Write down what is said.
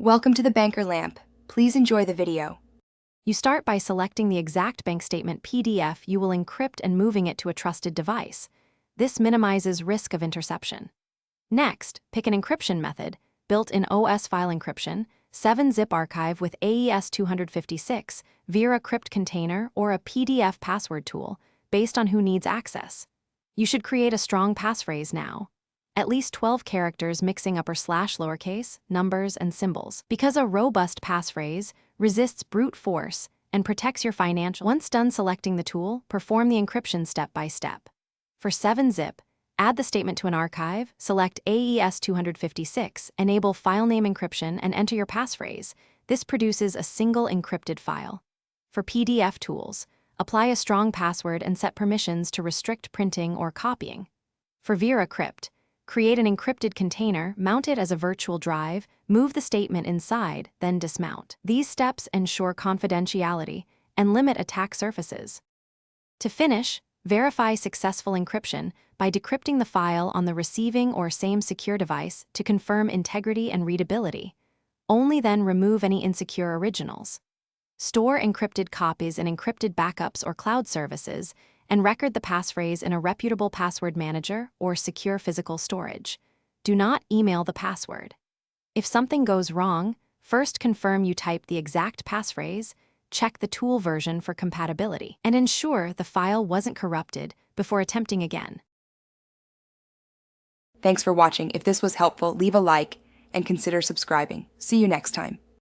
Welcome to the Banker Lamp. Please enjoy the video. You start by selecting the exact bank statement PDF you will encrypt and moving it to a trusted device. This minimizes risk of interception. Next, pick an encryption method, built-in OS file encryption, 7-zip archive with AES 256, via Encrypt container, or a PDF password tool, based on who needs access. You should create a strong passphrase now. At least 12 characters mixing upper/lowercase, numbers, and symbols, because a robust passphrase resists brute force and protects your financial. Once done selecting the tool, perform the encryption step by step. For 7-zip, add the statement to an archive, select AES 256, enable filename encryption, and enter your passphrase. This produces a single encrypted file. For PDF tools, apply a strong password and set permissions to restrict printing or copying. For Encrypt, create an encrypted container, mount it as a virtual drive, move the statement inside, then dismount. These steps ensure confidentiality and limit attack surfaces. To finish, verify successful encryption by decrypting the file on the receiving or same secure device to confirm integrity and readability. Only then remove any insecure originals. Store encrypted copies in encrypted backups or cloud services, and record the passphrase in a reputable password manager or secure physical storage. Do not email the password. If something goes wrong, first confirm you typed the exact passphrase, check the tool version for compatibility, and ensure the file wasn't corrupted before attempting again. Thanks for watching. If this was helpful, leave a like and consider subscribing. See you next time.